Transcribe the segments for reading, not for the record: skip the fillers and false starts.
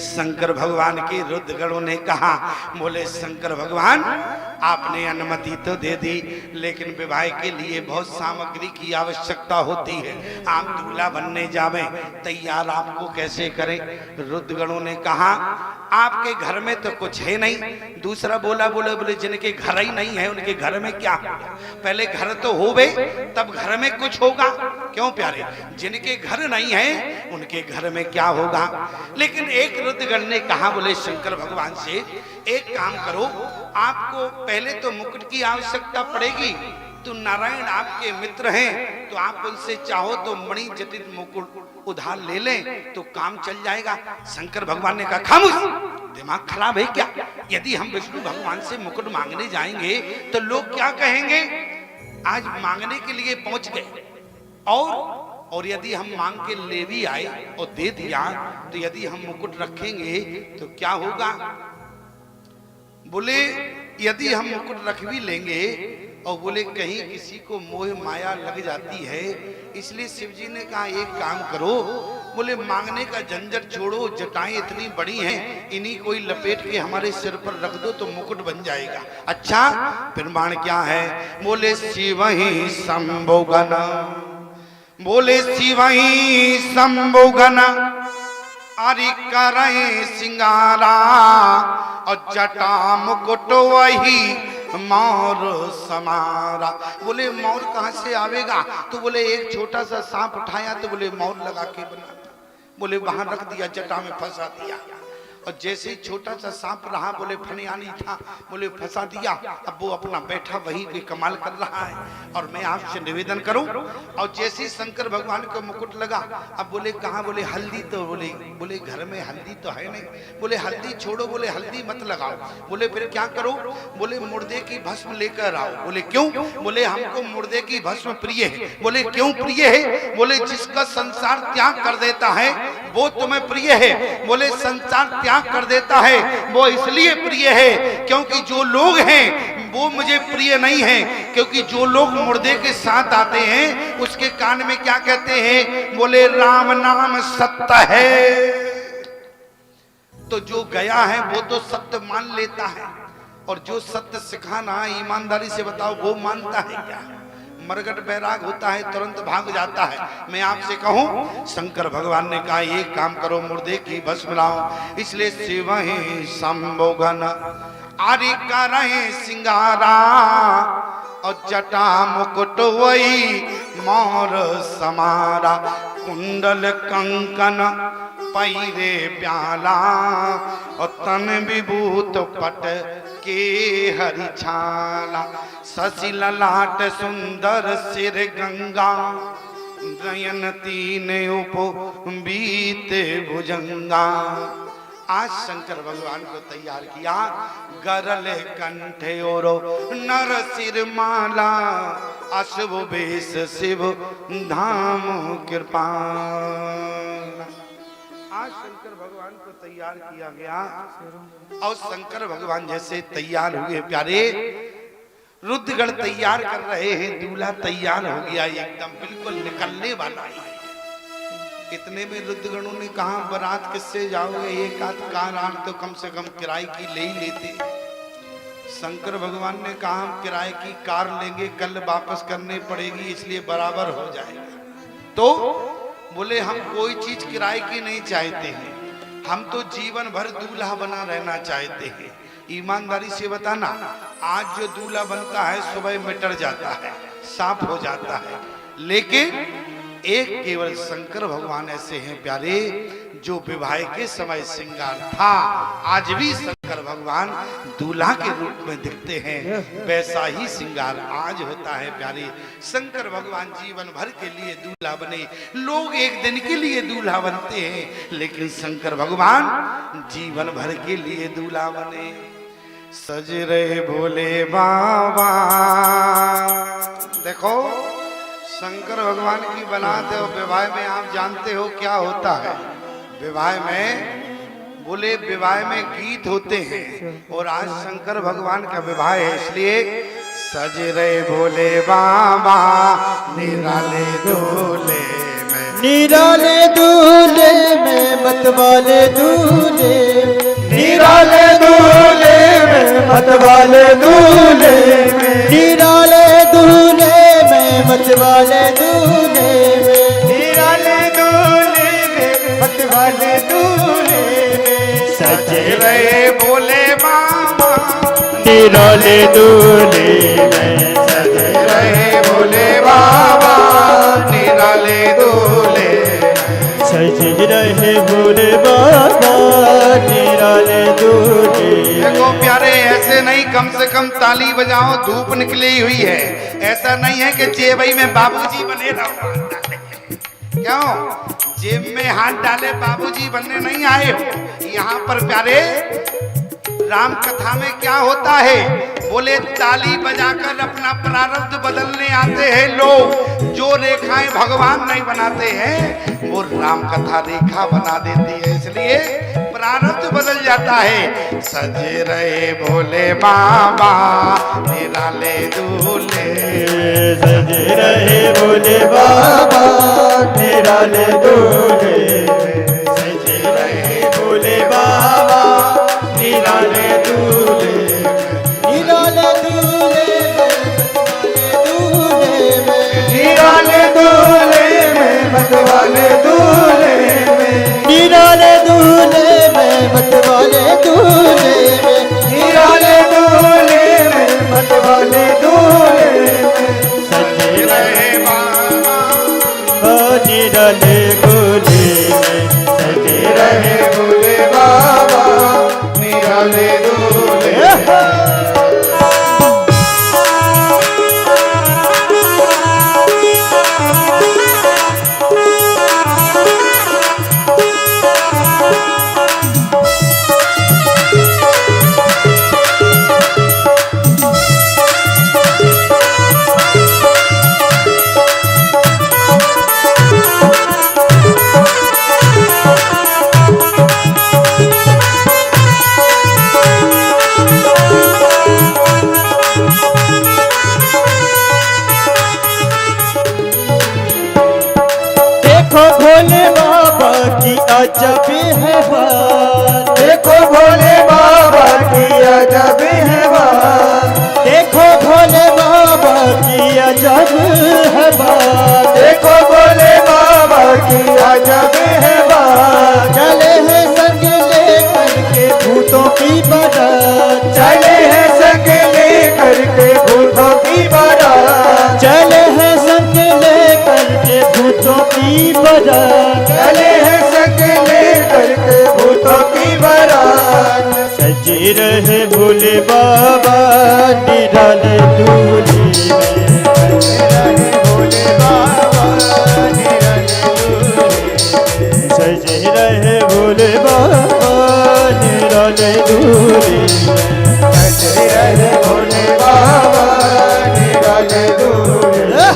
शंकर भगवान के रुद्रगणों ने कहा, बोले शंकर भगवान आपने अनुमति तो दे दी, लेकिन विवाह के लिए बहुत सामग्री की आवश्यकता होती है। आप दूल्हा बनने जावे, तैयार आपको कैसे करें? रुद्रगणों ने कहा आपके घर में तो कुछ है नहीं। दूसरा बोला, बोले जिनके घर ही नहीं है उनके घर में क्या होगा? पहले घर तो होवे तब घर में कुछ होगा। क्यों प्यारे? जिनके घर नहीं है उनके घर में क्या होगा? लेकिन एक रुद्रगण ने कहा, बोले शंकर भगवान से एक काम करो, आपको पहले तो मुकुट की आवश्यकता पड़ेगी। तो नारायण आपके मित्र हैं, तो आप उनसे चाहो तो मणि जटित मुकुट उधार ले लें तो काम चल जाएगा। शंकर भगवान ने कहा खामोश, दिमाग खराब है क्या? यदि हम विष्णु भगवान से मुकुट मांगने जाएंगे तो लोग क्या कहेंगे? आज मांगने के लिए पहुंच गए, और यदि हम मांग के ले भी आए और दे दिया तो यदि हम मुकुट रखेंगे तो क्या होगा? बोले यदि हम मुकुट रख भी लेंगे और बोले कहीं किसी को मोह माया लग जाती है, इसलिए शिव जी ने कहा एक काम करो, बोले मांगने का झंझट छोड़ो, जटाएं इतनी बड़ी हैं, इन्हीं कोई लपेट के हमारे सिर पर रख दो तो मुकुट बन जाएगा। अच्छा प्रमाण क्या है? बोले शिव ही शंभो गण, बोले शिव ही शंभो गण अरि करे सिंगारा, और जटा मुकुट वही मोर समारा। बोले मोर कहाँ से आवेगा? तो बोले एक छोटा सा सांप उठाया तो बोले मोर लगा के बना, बोले वहां रख दिया, जटा में फंसा दिया, और जैसे ही छोटा सा सांप रहा, बोले फनियानी था, बोले फंसा दिया। अब वो अपना बैठा वही भी कमाल कर रहा है। और मैं आपसे निवेदन करूं, और जैसे ही शंकर भगवान को मुकुट लगा, अब बोले कहाँ? बोले हल्दी तो बोले घर में हल्दी तो है नहीं। बोले हल्दी छोड़ो, बोले हल्दी मत लगाओ। बोले फिर क्या करो? बोले मुर्दे की भस्म लेकर आओ। बोले क्यों? बोले हमको मुर्दे की भस्म प्रिय है। बोले क्यों प्रिय है? बोले जिसका संसार त्याग कर देता है वो तुम्हें प्रिय है। बोले संसार त्याग कर देता है वो इसलिए प्रिय है क्योंकि जो लोग हैं वो मुझे प्रिय नहीं है, क्योंकि जो लोग मुर्दे के साथ आते हैं उसके कान में क्या कहते हैं? बोले राम नाम सत्य है। तो जो गया है वो तो सत्य मान लेता है, और जो सत्य सिखाना ईमानदारी से बताओ वो मानता है क्या? मरगट बैराग होता है, तुरंत भाग जाता है। मैं आपसे कहूं, शंकर भगवान ने कहा एक काम करो, मुर्दे की भस्म लाओ। इसलिए शिव ही शंभो गण अरि करे सिंगारा, और जटा मुकुट वही मोर समारा। कुंडल कंकन पैरे प्याला, और तन विभूत पट के हरि छाला। शशि ललाट सुंदर सिर गंगा, नयन तीन उपबीत भुजंगा। आज शंकर भगवान को तैयार किया, गरल कंठे और नर सिर माला, अशुभ वेश शिव धाम कृपा। आज शंकर भगवान को तैयार किया गया, और शंकर भगवान जैसे तैयार हुए प्यारे, रुद्रगण तैयार कर रहे हैं, दूल्हा तैयार हो गया एकदम बिल्कुल निकलने वाला है। इतने में रुद्रगणों ने कहा बारात किससे जाओगे? एक आध कार तो कम से कम किराए की ले ही लेते। शंकर भगवान ने कहा हम किराए की कार लेंगे, कल वापस करनी पड़ेगी, इसलिए बराबर हो जाएगा। तो बोले हम कोई चीज किराए की नहीं चाहते हैं, हम तो जीवन भर दूल्हा बना रहना चाहते हैं। ईमानदारी से बताना, आज जो दूल्हा बनता है सुबह मिट जाता है, साफ हो जाता है, लेकिन एक केवल शंकर भगवान ऐसे हैं प्यारे जो विवाह के समय श्रृंगार था, आज भी शंकर भगवान दूल्हा के रूप में दिखते हैं, वैसा ही श्रृंगार आज होता है प्यारे। शंकर भगवान जीवन भर के लिए दूल्हा बने। लोग एक दिन के लिए दूल्हा बनते हैं, लेकिन शंकर भगवान जीवन भर के लिए दूल्हा बने। सज रहे भोले बाबा, देखो शंकर भगवान की बनाते हो। विवाह में आप जानते हो क्या होता है? विवाह में बोले विवाह में गीत होते हैं, और आज शंकर भगवान का विवाह है, इसलिए सज रहे भोले बाबा निराले डोले में निराले दूल्हे में मतवाले दूल्हे, निराले दूल्हे में मतवाले दूल्हे में, निराले दूल्हे में मतवाले दूल्हे में, निराले दूल्हे में मतवाले दूल्हे में सजे रहे भोले बाबा, निराले दूल्हे में सजे रहे भोले बाबा, निराले दूल्हे सज रहे भोले बाबा, निराले दूल्हे। देखो प्यारे, ऐसे नहीं, कम से कम ताली बजाओ, धूप निकली हुई है। ऐसा नहीं है कि जेबई में बाबूजी बने रहो। क्यों? जेब में हाथ डाले बाबूजी बनने नहीं आए हो। यहाँ पर प्यारे राम कथा में क्या होता है, बोले ताली बजाकर अपना प्रारब्ध बदलने आते हैं लोग। जो रेखाएं भगवान नहीं बनाते हैं वो राम कथा रेखा बना देती है, इसलिए प्रारब्ध बदल जाता है। सजे रहे भोले बाबा, निराले दूल्हे, सजे रहे भोले बाबा, निराले दूल्हे, सजे रहे भोले बाबा, निराले दूल्हे, निराले दूल्हे में, निराले दूल्हे में मतवाले दूल्हे में, निराले दूल्हे में मतवाले दूल्हे में, निराले दूल्हे में मतवाले दूल्हे में सजे रहे बाबा, निराले दूल्हे में, सजे रहे भोले बाबा, निराले दूल्हे। देखो भोले बाबा की अजब है बात, देखो भोले बाबा की अजब है बात, देखो भोले बाबा की अजब है बात, देखो भोले बाबा की अजब है बात। चले हैं संग लेकर के भूतों की बारात, चले हैं संग लेकर के भूतों की बारात, चले हैं संग लेकर के भूतों की बारात, चले हैं संग लेकर के भूतों की बारात। सजे रहे भोले बाबा, निराले दूल्हे में, रहे भोले बाबा, निराले दूल्हे, सजे रहे भोले बाबा, निराले दूल्हे में। सजे रहे भोले बाबा, निराले दूल्हे।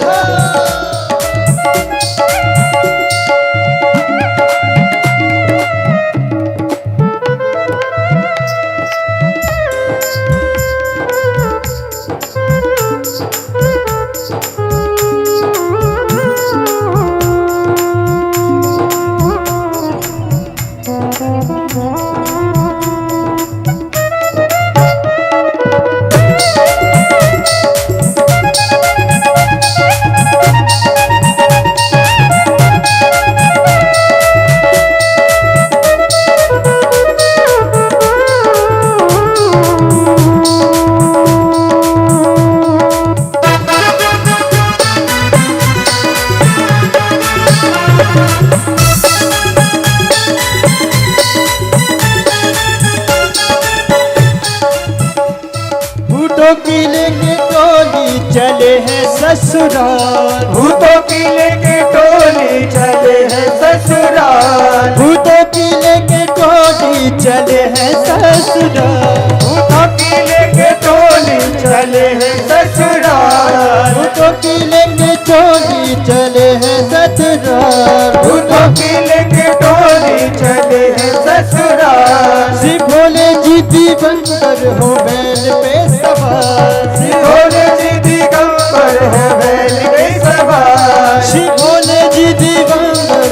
भूतों की लेके टोली चले हैं ससुराल, भूतों की लेके टोली चले हैं ससुराल, भूतों की लेके टोली चले हैं ससुराल, भूतों की लेके टोली चले हैं ससुराल, भूतों की लेके टोली चले हैं ससुराल, भूतों की लेके टोली चले हैं ससुराल। श्री भोले जी दिगंबर हो बैल पे सवार, श्री भोले जी दिगंबर है बैल पे सवार, श्री भोले जी दिगंबर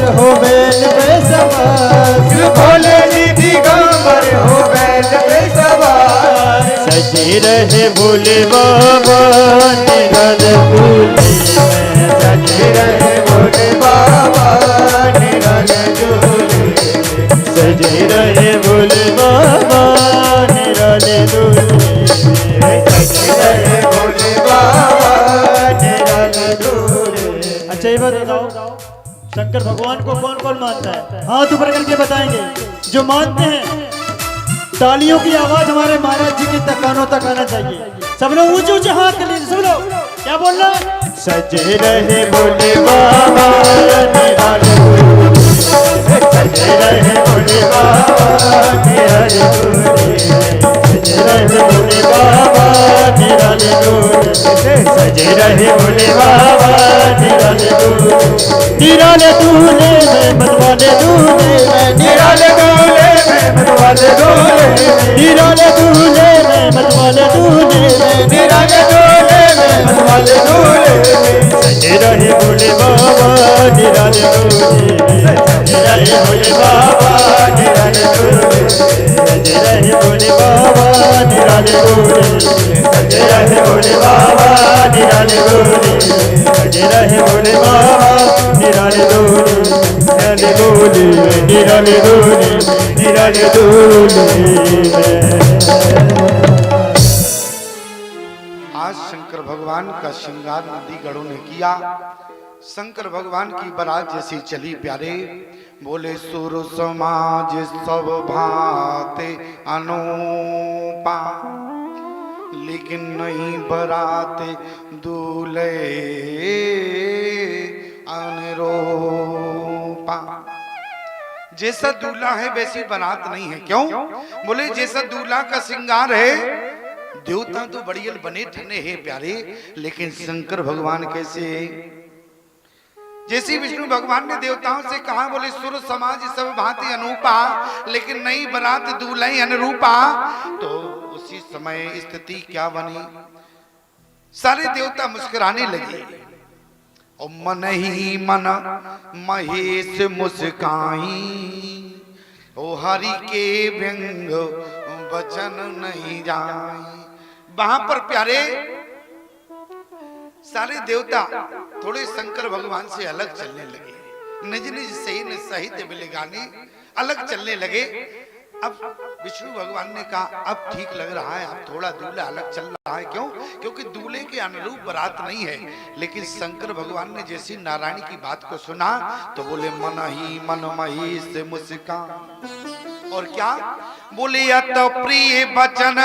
सजे रहे भोले बाबा निराले झूले में, सजे रहे भोले बाबा निराले झूले में, सजे रहे भोले बाबा निराले झूले में, सजे रहे भोले बाबा निराले झूले में। अच्छा ये बात बताओ, शंकर भगवान को कौन कौन मानता है? हाथ ऊपर करके बताएंगे जो मानते हैं। तालियों की आवाज हमारे महाराज जी के कानों तक आना चाहिए। सब लोग ऊंचे ऊंचे हाथ कर लीजिए। सब लोग क्या बोल रहे हैं? सजे रहे भोले बाबा निराले झूले में, सजे रहे भोले बाबा निराले झूले में, सजे रहे भोले बाबा निराले झूले में, सजे रहे भोले बाबा निराले झूले में, निराले झूले में मतवाले झूले में, निराले झूले में मतवाले झूले में, निराले झूले में मतवाले झूले में, निराले झूले में मतवाले झूले में, सजे रहे भोले बाबा निराले झूले में, सजे रहे भोले बाबा निराले झूले में, सजे रहे भोले बाबा निराले झूले में, सजे रहे भोले बाबा निराले झूले में, सजे रहे भोले बाबा निराले झूले में, निराले झूले में, निराले झूले में। आज शंकर भगवान का श्रृंगार नदी गढ़ों ने किया। शंकर भगवान की बारात जैसी चली प्यारे, बोले सुर समाज सब भाते अनूपा, लेकिन नहीं बराते दूल्हे अनरोपा। जैसा दूल्हा है वैसी बारात नहीं है। क्यों? बोले जैसा दूल्हा का श्रृंगार है, देवता तो बढ़िया बने ठने हैं प्यारे, लेकिन शंकर भगवान कैसे? जैसे विष्णु भगवान ने देवताओं से कहा, बोले सुर समाज सब भांति अनूपा, लेकिन नई बारात दूल्हे अनुरूपा। तो उसी समय स्थिति क्या बनी? सारे देवता मुस्कुराने लगे और मन ही मन महेश मुस्काई, ओ हरि के व्यंग वचन नहीं जाई। वहां पर प्यारे सारे देवता थोड़े शंकर भगवान से अलग चलने लगे, निज निज सही साहित्य मिले गाने अलग चलने लगे। अब विष्णु भगवान ने कहा अब ठीक लग रहा है, अब थोड़ा दूल्हा अलग चल रहा है। क्यों? क्योंकि दूल्हे के अनुरूप बारात नहीं है। लेकिन शंकर भगवान ने जैसी नारायण की बात को सुना तो बोले मन ही मन महेश मुस्कान। और क्या बोले? अत प्रिय बचन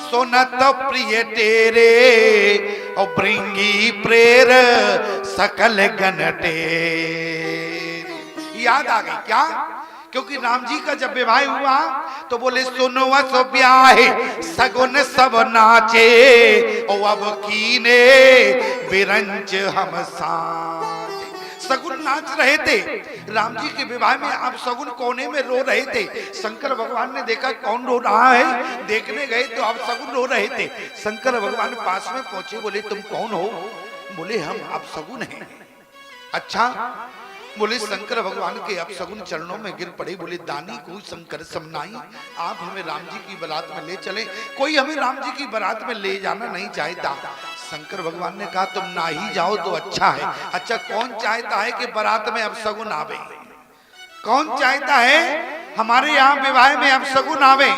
सुनत प्रिय तेरे, और भृंगी प्रेर सकल गण टेरे। याद आ गई क्या? क्योंकि राम जी का जब विवाह हुआ तो बोले सुनो सो ब्याहे सगुन सब नाचे, और अब कीने बिरंच हम साथ। सगुन नाच रहे थे राम जी के विवाह में, अब सगुन कोने में रो रहे थे। शंकर भगवान ने देखा कौन रो रहा है, देखने गए तो अब सगुन रो रहे थे। शंकर भगवान पास में पहुंचे, बोले तुम कौन हो? बोले हम अब सगुन हैं। अच्छा, बोले शंकर भगवान के अब सगुन चरणों में गिर पड़े। बोले दानी कोई शंकर समनाई, आप हमें राम जी की बारात में ले चले। कोई हमें राम जी की बारात में ले जाना नहीं चाहता। शंकर भगवान ने कहा तुम ना ही जाओ तो अच्छा है। अच्छा, कौन चाहता है कि बारात में अब सगुन आवे? कौन चाहता है हमारे यहाँ विवाह में अब सगुन आवे?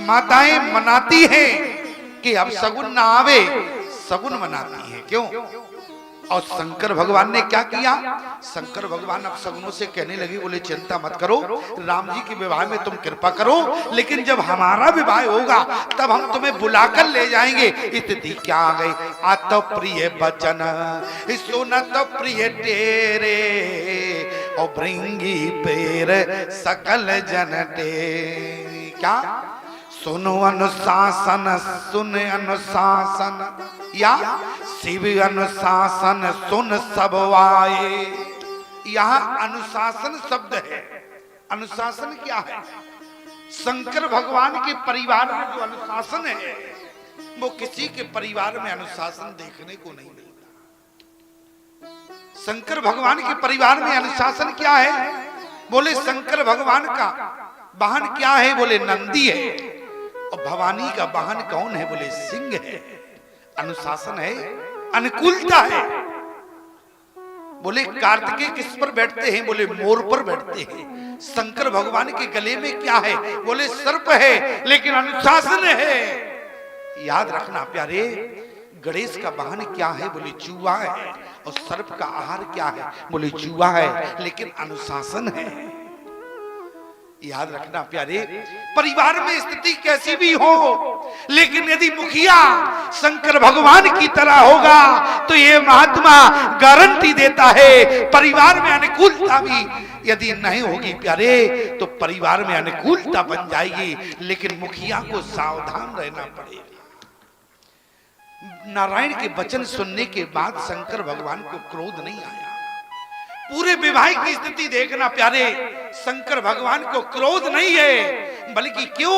माताएं मनाती हैं कि अब सगुन ना आवे, सगुन मनाती हैं। क्यों? और शंकर भगवान ने क्या किया? शंकर भगवान अब सगुनों से कहने लगे, बोले चिंता मत करो, राम जी के विवाह में तुम कृपा करो, लेकिन जब हमारा विवाह होगा तब हम तुम्हें बुलाकर ले जाएंगे। स्थिति क्या आ गई? आत प्रिय बचन सुनत प्रिय तेरे, और भृंगी पेर सकल जन टेरे। क्या? सुनो अनुशासन सुन अनुशासन, या शिव अनुशासन सुन सब आए। यहाँ अनुशासन शब्द है। अनुशासन क्या है? शंकर भगवान के परिवार में जो अनुशासन है वो किसी के परिवार में अनुशासन देखने को नहीं मिलता। शंकर भगवान के परिवार में अनुशासन क्या है? बोले शंकर भगवान का वाहन क्या है? बोले नंदी है। और भवानी का वाहन कौन है? बोले सिंह है। अनुशासन है, अनुकूलता है। बोले कार्तिकेय किस पर बैठते हैं? बोले मोर पर बैठते हैं। शंकर भगवान के गले में क्या है? बोले सर्प है, लेकिन अनुशासन है। याद रखना प्यारे, गणेश का वाहन क्या है? बोले चूहा है। और सर्प का आहार क्या है? बोले चूहा है, लेकिन अनुशासन है। याद रखना प्यारे, परिवार में स्थिति कैसी भी हो, लेकिन यदि मुखिया शंकर भगवान की तरह होगा तो ये महात्मा गारंटी देता है परिवार में अनुकूलता भी यदि नहीं होगी प्यारे तो परिवार में अनुकूलता बन जाएगी, लेकिन मुखिया को सावधान रहना पड़ेगा। नारायण के वचन सुनने के बाद शंकर भगवान को क्रोध नहीं आया। पूरे विवाह की स्थिति देखना प्यारे, शंकर भगवान को क्रोध नहीं है, बल्कि क्यों?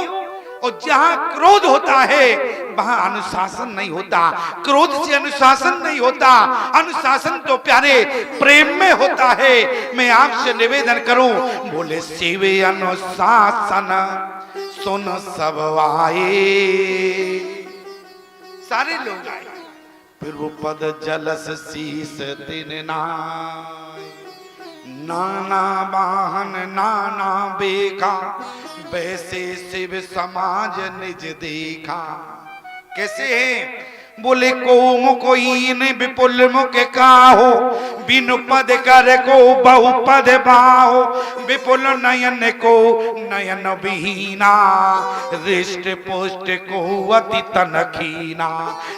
और जहां क्रोध होता है वहां अनुशासन नहीं होता। क्रोध से अनुशासन नहीं होता। अनुशासन तो प्यारे प्रेम में होता है। मैं आपसे निवेदन करूं, बोले शिवे अनुशासन सुन सब आए। सारे लोग आए, फिर वो पद जलस शीस दिन नाय। नाना वाहन नाना बेखा, वैसे शिव समाज निज देखा। कैसे है? बोले को मुकोइन विपुल मुख काहो, बिनु पद कर को बहु पद बाहो। विपुल नयन को नयन विहीना, रिष्ट पुष्ट को अति तनखीना।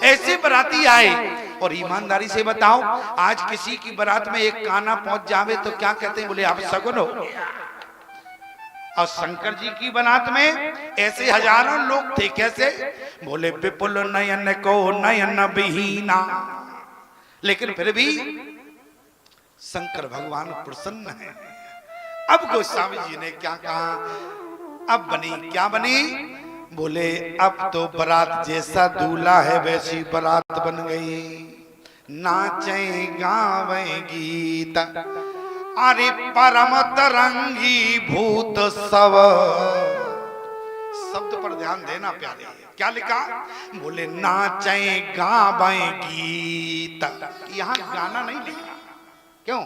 ऐसे बराती आए। और ईमानदारी से बताओ, आज किसी की बारात में एक काना पहुंच जावे तो क्या कहते हैं? बोले आप सगुन हो। और शंकर जी की बारात में ऐसे हजारों लोग थे। कैसे? बोले विपुल नयन को नयन विहीना। लेकिन फिर भी शंकर भगवान प्रसन्न है। अब गोस्वामी जी ने क्या कहा? अब बनी क्या बनी? बोले अब तो बारात जैसा दूल्हा है वैसी बारात बन गई। नाचे गावे गीत, अरे परम तरंगी भूत सब। शब्द पर ध्यान देना प्यारे, क्या लिखा? बोले नाचे गावे गीत। यहाँ गाना नहीं लिखा। क्यों?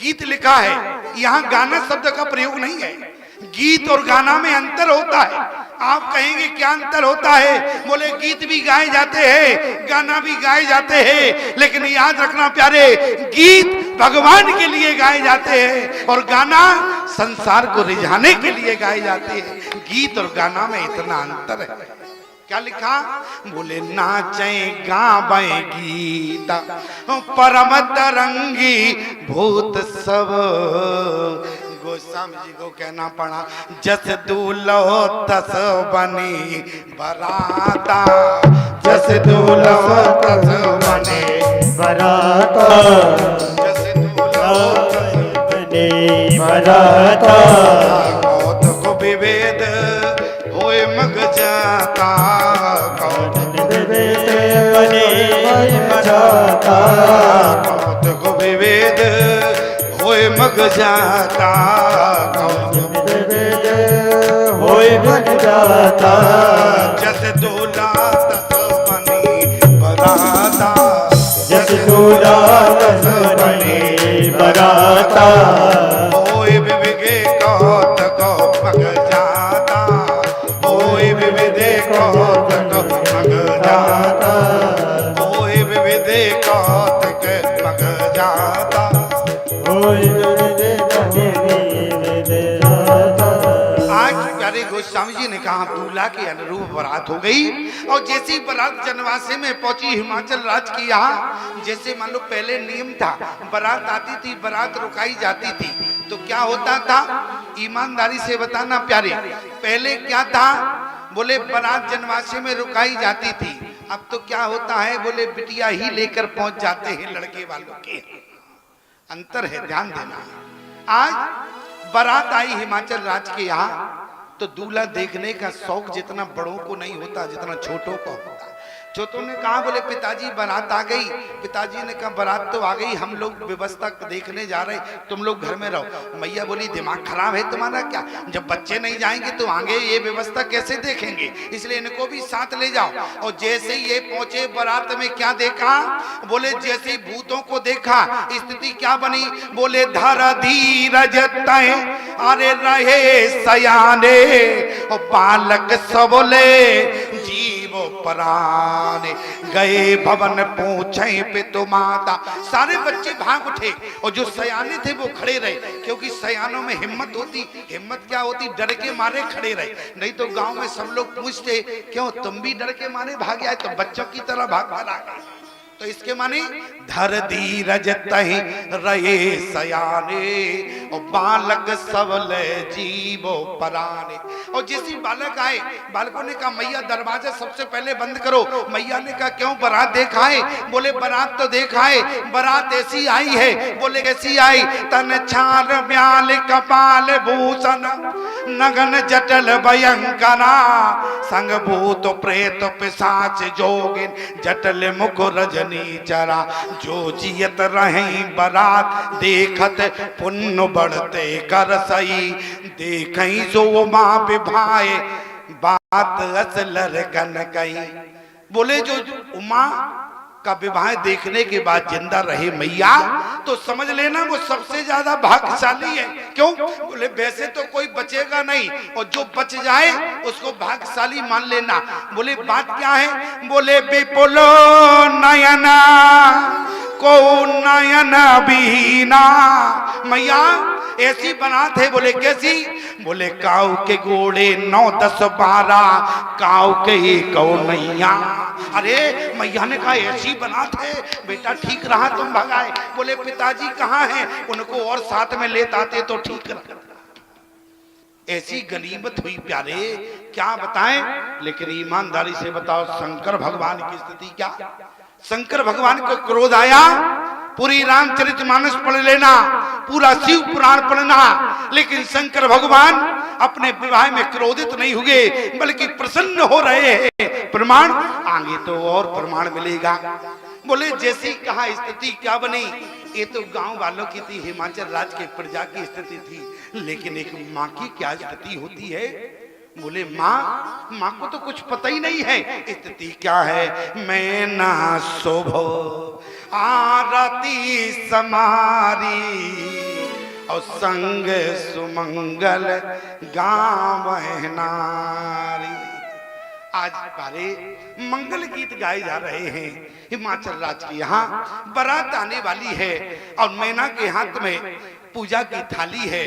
गीत लिखा है, यहाँ गाना शब्द का प्रयोग नहीं है। गीत और गाना में अंतर होता है। आप कहेंगे क्या अंतर होता है? बोले गीत भी गाए जाते हैं, गाना भी गाए जाते हैं, लेकिन याद रखना प्यारे, गीत भगवान के लिए गाए जाते हैं और गाना संसार को रिझाने के लिए गाए जाते हैं। गीत और गाना में इतना अंतर है। क्या लिखा? बोले नाचे गावे गीत, परम तरंगी भूत सब। गोस्वामी जी को कहना पड़ा, जस दूल्हो तस बनी बराता। जस दूल्हो तस बने बराता, जस दूल्हो तस बने बराता। कौतुक विभेद होए मग जाता। कौतुक विभेद बने बराता। कौतुक विभेद होए मग जाता। होए मग जाता। जस दूल्हा तस बनी बराता। जस दूल्हा तस बने बराता। होए विविधे कौतुक मग जाता। होए विविधे कौतुक मग जाता। होए विविधे कौतुक मग जाता। आज प्यारे गोस्वामी जी ने कहा दूल्हा के अनुरूप बारात हो गई। और जैसी बारात जनवासे में पहुंची हिमाचल राज्य की, यहाँ जैसे मान लो पहले नियम था, बारात आती थी, बारात रुकाई जाती थी, तो क्या होता था? ईमानदारी से बताना प्यारे, पहले क्या था? बोले बारात जनवासे में रुकाई जाती थी। अब तो क्या होता है? बोले बिटिया ही लेकर पहुंच जाते हैं लड़के वालों के। अंतर है, ध्यान देना। आज बारात आई हिमाचल राज्य के यहाँ, तो दूल्हा देखने का शौक जितना बड़ों को नहीं होता जितना छोटों को होता। छोटू ने कहा बोले पिताजी बारात आ गई। पिताजी ने कहा बारात तो आ गई, हम लोग व्यवस्था देखने जा रहे, तुम लोग घर में रहो। मैया बोली दिमाग खराब है तुम्हारा क्या, जब बच्चे नहीं जाएंगे तो आगे ये व्यवस्था कैसे देखेंगे, इसलिए इनको भी साथ ले जाओ। और जैसे ही ये पहुंचे बारात में क्या देखा, बोले जैसे ही भूतों को देखा स्थिति क्या बनी, बोले धर धीरज तय अरे रहे सयाने और बालक सबले जीवो पराने गए भवन पूछे पितु माता। सारे बच्चे भाग उठे और जो सयाने थे वो खड़े रहे, क्योंकि सयानों में हिम्मत होती। हिम्मत क्या होती, डर के मारे खड़े रहे, नहीं तो गांव में सब लोग पूछते क्यों तुम भी डर के मारे भाग आए, तो बच्चों की तरह भाग कर आ गए। तो इसके माने धर धीरज तहि रहे सयाने और बालक सबल जीवो पराने। और जैसे बालक आए, बालकों ने कहा मैया दरवाजा सबसे पहले बंद करो। मैया ने कहा क्यों, बारात देखा है? बोले बारात तो देखा है, बारात ऐसी आई है। बोले कैसी आई, तन छार ब्याल कपाल भूषण नगन जटल भयंकरा संग भूत प्रेत पिशाच जोगिन जटल मुख रजनी चरा जो जियत रहे बरात देखत पुण्य बढ़ते कर सही देखई जो माँ विभाए बात असलर गन गई। बोले जो उमा का विवाह देखने के बाद जिंदा रहे मैया, तो समझ लेना वो सबसे ज्यादा भाग्यशाली है। क्यों? बोले वैसे तो कोई बचेगा नहीं, और जो बच जाए उसको भाग्यशाली मान लेना। बोले बात क्या है? बोले विपुलो नयना को नयन बीना। मैया ऐसी बनात है। बोले कैसी? बोले काऊ के गोड़े 9 10 12 काऊ के कौनैया। अरे मैया ने कहा ऐसी बनात है, बेटा ठीक रहा तुम भगाए। बोले पिताजी कहाँ हैं? उनको और साथ में लेते आते तो ठीक रहा। ऐसी गनीमत हुई प्यारे, क्या बताएं। लेकिन ईमानदारी से बताओ शंकर भगवान की स्थिति क्या। शंकर भगवान को क्रोध आया, पूरी रामचरितमानस पढ़ लेना, पूरा शिव पुराण पढ़ना, लेकिन शंकर भगवान अपने विवाह में क्रोधित नहीं हुए बल्कि प्रसन्न हो रहे हैं। प्रमाण आगे तो और प्रमाण मिलेगा। बोले जैसी कहा स्थिति क्या बनी, ये तो गांव वालों की थी, हिमाचल राज्य के प्रजा की स्थिति थी, लेकिन एक माँ की क्या स्थिति होती है। बोले माँ को तो कुछ पता ही नहीं है स्थिति क्या है। मैं ना शोभो आरती समारी और संग सुमंगल गाँव नारी। आज बारे मंगल गीत गाए जा रहे हैं हिमाचल राज्य के यहाँ। बारात आने वाली है और मैना के हाथ में पूजा की थाली है।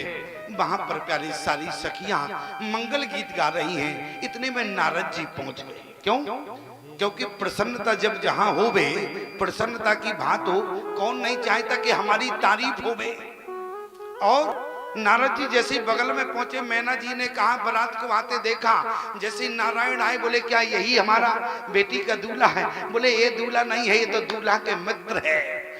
वहां पर प्यारी सारी सखियां मंगल गीत गा रही हैं। इतने में नारद जी पहुंच गए। क्यों? क्योंकि प्रसन्नता जब जहां होवे, प्रसन्नता की बात हो, कौन नहीं चाहता कि हमारी तारीफ होवे। और नारद जी जैसे बगल में पहुंचे, मैना जी ने कहा बारात को आते देखा। जैसे नारायण आए, बोले क्या यही हमारा बेटी का दूल्हा है? बोले ये दूल्हा नहीं है, ये तो दूल्हा के मित्र है।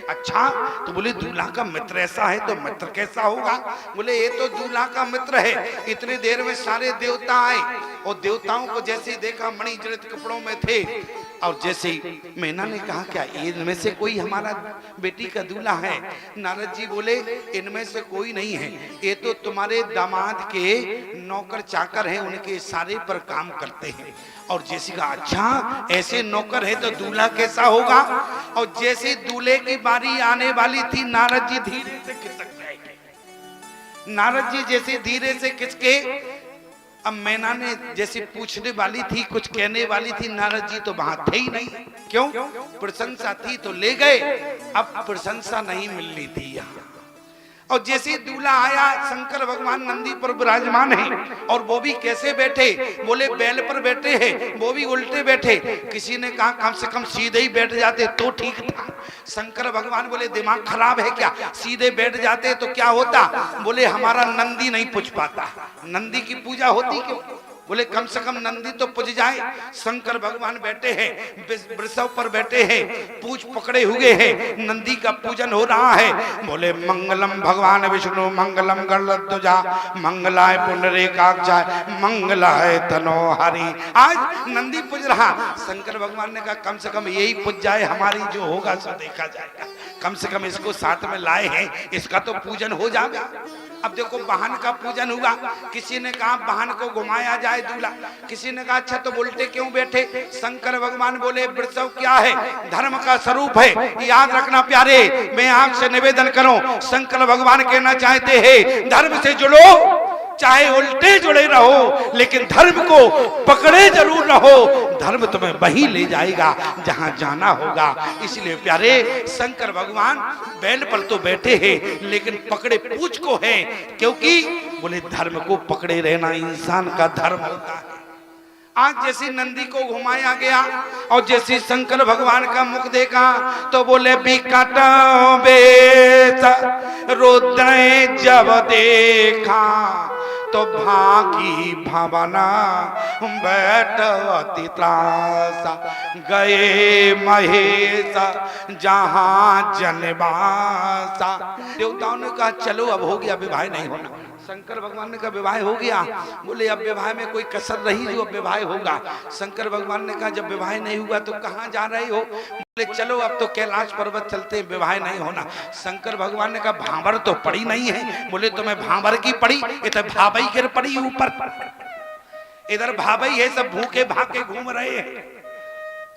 अच्छा, तो बोले दूल्हा का मित्र ऐसा है तो मित्र कैसा होगा? बोले ये तो दूल्हा का मित्र है। इतनी देर में सारे देवता आए और देवताओं को जैसे देखा मणि जड़ित कपड़ों में थे। और जैसे मैना ने कहा क्या इनमें से कोई हमारा बेटी का दूल्हा है? नारद जी बोले इनमें से कोई नहीं है, ये तो तुम्हारे दामाद के नौकर चाकर हैं, उनके इशारे पर काम करते हैं। और जैसे कहा अच्छा ऐसे नौकर है तो दूल्हा कैसा होगा? और जैसे दूल्हे की बारी आने वाली थी, नारद जी धीरे से खिसक गए। नारद जी जैसे धीरे से खिसके, अब मैना ने जैसे पूछने वाली थी, कुछ कहने वाली थी, नारद जी तो वहां थे ही नहीं। क्यों? प्रशंसा थी तो ले गए, अब प्रशंसा नहीं मिलनी थी यहाँ। और जैसे दूल्हा आया, शंकर भगवान नंदी पर विराजमान है, और वो भी कैसे बैठे? बोले बैल पर बैठे हैं, वो भी उल्टे बैठे। किसी ने कहा कम से कम सीधे ही बैठ जाते तो ठीक था। शंकर भगवान बोले दिमाग खराब है क्या, सीधे बैठ जाते तो क्या होता? बोले हमारा नंदी नहीं पूछ पाता, नंदी की पूजा होती क्यों? बोले कम से कम नंदी तो पूज जाए। शंकर भगवान बैठे हैं, वृषभ पर बैठे हैं, पूछ पकड़े हुए हैं, नंदी का पूजन हो रहा है। बोले मंगलम भगवान विष्णु मंगलम गरुड़ध्वजा मंगलाय पुंडरीकाक्षाय मंगलाय तनोहरि। आज नंदी पूज रहा। शंकर भगवान ने कहा कम से कम यही पूज जाए, हमारी जो होगा सो देखा जाएगा। कम से कम इसको साथ में लाए हैं, इसका तो पूजन हो जाएगा। अब देखो वाहन का पूजन हुआ। किसी ने कहा वाहन को घुमाया जाए दूल्हा, किसी ने कहा अच्छा तो उल्टे क्यों बैठे। शंकर भगवान बोले वृषभ क्या है, धर्म का स्वरूप है, याद रखना प्यारे। मैं आपसे निवेदन करूं, शंकर भगवान कहना चाहते हैं धर्म से जुड़ो, चाहे उल्टे जुड़े रहो लेकिन धर्म को पकड़े जरूर रहो। धर्म तुम्हें वही ले जाएगा जहां जाना होगा। इसलिए प्यारे शंकर भगवान बैल पर तो बैठे हैं लेकिन पकड़े पूछ को है, क्योंकि बोले धर्म को पकड़े रहना इंसान का धर्म होता है। आज जैसी नंदी को घुमाया गया और जैसी शंकर भगवान का मुख देखा तो बोले बिकट बेस रुद्र जब देखा तो भागी भवना बैठवती त्रासा गए महेश जहां जनवासा। देवताओं ने कहा चलो अब हो गया, विवाह नहीं होना। शंकर भगवान ने कहा विवाह हो गया। बोले अब विवाह में कोई कसर रही जो अब विवाह होगा। शंकर भगवान ने कहा जब विवाह नहीं हुआ तो कहाँ जा रहे हो। बोले चलो अब तो कैलाश पर्वत चलते हैं, विवाह नहीं होना। शंकर भगवान ने कहा भांबर तो पड़ी नहीं है। बोले तुम्हें भांबर की पड़ी, ये तो भाभई गिर पड़ी ऊपर। इधर भाभई है, सब भूखे भागे घूम रहे हैं,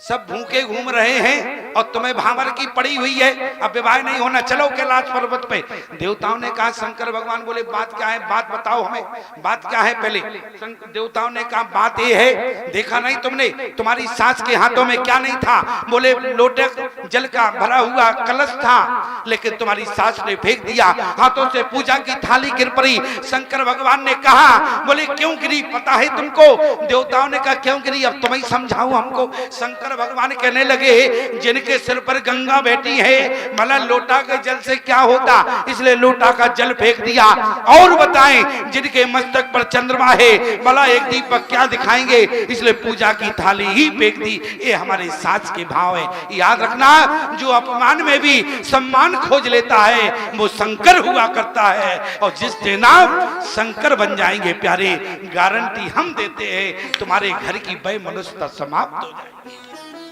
सब भूखे घूम रहे हैं और तुम्हें भांवर की पड़ी हुई है, अब विवाह नहीं होना, चलो कैलाश पर्वत पे। देवताओं ने कहा शंकर भगवान बोले बात क्या है, बात बताओ हमें, बात क्या है पहले। देवताओं ने कहा बात ये है, देखा नहीं तुमने तुम्हारी सास के हाथों में क्या नहीं था। बोले लोटे जल का भरा हुआ कलश था, लेकिन तुम्हारी सास ने फेंक दिया, हाथों से पूजा की थाली गिर पड़ी। शंकर भगवान ने कहा बोले क्यों गिरी, पता है तुमको। देवताओं ने कहा क्यों गिरी, अब तुम ही समझाओ हमको। शंकर भगवान कहने लगे जिनके सिर पर गंगा बैठी है, भला लोटा के जल से क्या होता, इसलिए लोटा का जल फेंक दिया। और बताएं जिनके मस्तक पर चंद्रमा है, भला एक दीपक क्या दिखाएंगे, इसलिए पूजा की थाली ही फेंक दी। ये हमारे सास के भाव है। याद रखना जो अपमान में भी सम्मान खोज लेता है वो शंकर हुआ करता है। और जिस दिन आप शंकर बन जाएंगे प्यारे, गारंटी हम देते हैं तुम्हारे घर की वैमनस्यता समाप्त हो जाएगी।